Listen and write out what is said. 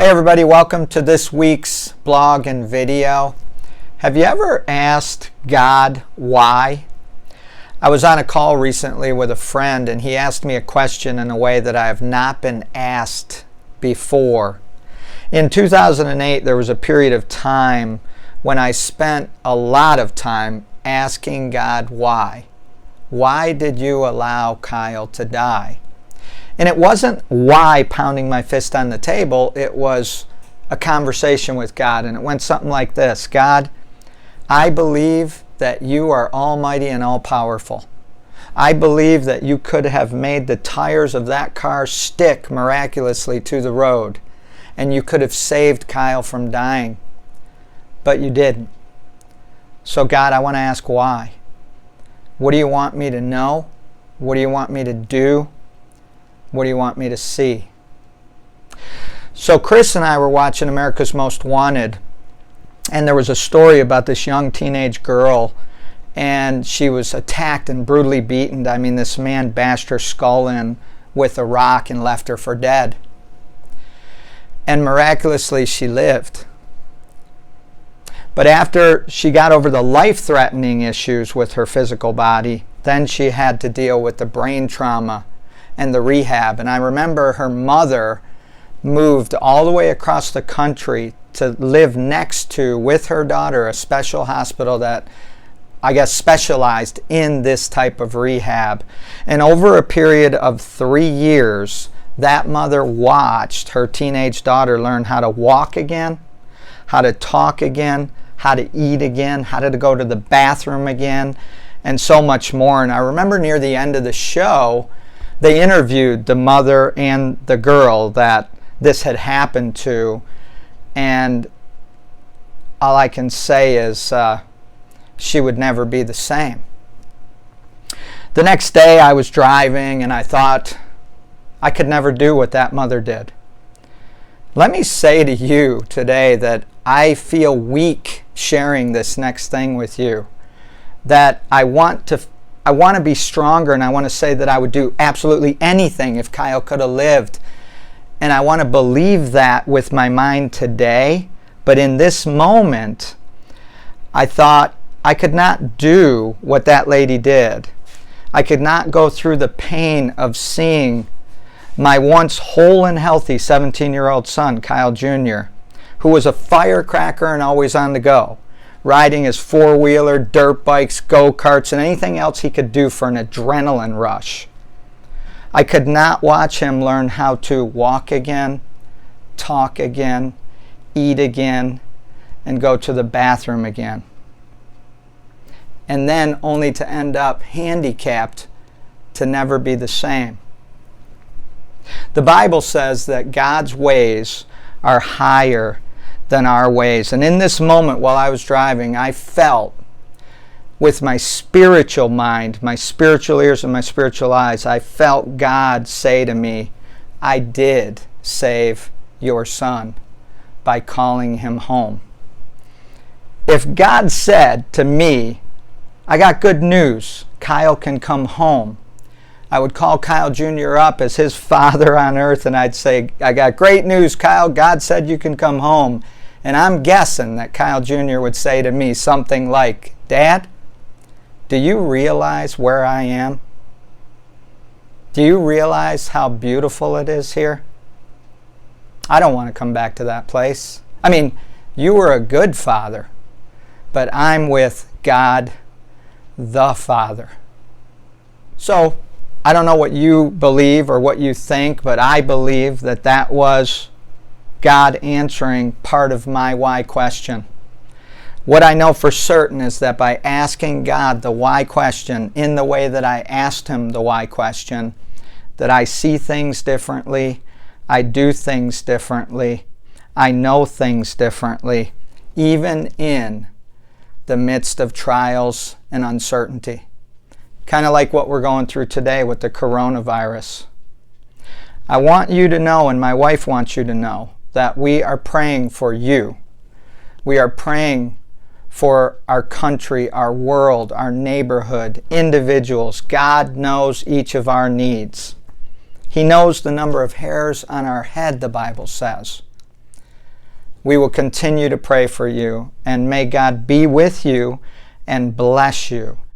Hey everybody, welcome to this week's blog and video. Have you ever asked God why? I was on a call recently with a friend and he asked me a question in a way that I have not been asked before. In 2008, there was a period of time when I spent a lot of time asking God why. Why did you allow Kyle to die? And it wasn't why pounding my fist on the table, it was a conversation with God. And it went something like this: God, I believe that you are almighty and all-powerful. I believe that you could have made the tires of that car stick miraculously to the road, and you could have saved Kyle from dying. But you didn't. So God, I want to ask why. What do you want me to know? What do you want me to do? What do you want me to see? So Chris and I were watching America's Most Wanted, and there was a story about this young teenage girl, and she was attacked and brutally beaten. I mean, this man bashed her skull in with a rock and left her for dead. And miraculously, she lived. But after she got over the life-threatening issues with her physical body, then she had to deal with the brain trauma and the rehab. And I remember her mother moved all the way across the country to live next to, with her daughter, a special hospital that I guess specialized in this type of rehab. And over a period of 3 years, that mother watched her teenage daughter learn how to walk again, how to talk again, how to eat again, how to go to the bathroom again, and so much more. And I remember near the end of the show, they interviewed the mother and the girl that this had happened to, and all I can say is she would never be the same. The next day I was driving and I thought I could never do what that mother did. Let me say to you today that I feel weak sharing this next thing with you, that I want to be stronger, and I want to say that I would do absolutely anything if Kyle could have lived. And I want to believe that with my mind today. But in this moment, I thought I could not do what that lady did. I could not go through the pain of seeing my once whole and healthy 17-year-old son, Kyle Jr., who was a firecracker and always on the go, riding his four-wheeler, dirt bikes, go-karts, and anything else he could do for an adrenaline rush. I could not watch him learn how to walk again, talk again, eat again, and go to the bathroom again. And then only to end up handicapped to never be the same. The Bible says that God's ways are higher than our ways. And in this moment while I was driving, I felt with my spiritual mind, my spiritual ears and my spiritual eyes, I felt God say to me, I did save your son by calling him home. If God said to me, I got good news, Kyle can come home, I would call Kyle Jr. up as his father on earth and I'd say, I got great news, Kyle. God said you can come home. And I'm guessing that Kyle Jr. would say to me something like, Dad, do you realize where I am? Do you realize how beautiful it is here? I don't want to come back to that place. I mean, you were a good father, but I'm with God the Father. So, I don't know what you believe or what you think, but I believe that that was God answering part of my why question. What I know for certain is that by asking God the why question in the way that I asked him the why question, that I see things differently, I do things differently, I know things differently, even in the midst of trials and uncertainty. Kind of like what we're going through today with the coronavirus. I want you to know, and my wife wants you to know, that we are praying for you. We are praying for our country, our world, our neighborhood, individuals. God knows each of our needs. He knows the number of hairs on our head, the Bible says. We will continue to pray for you, and may God be with you and bless you.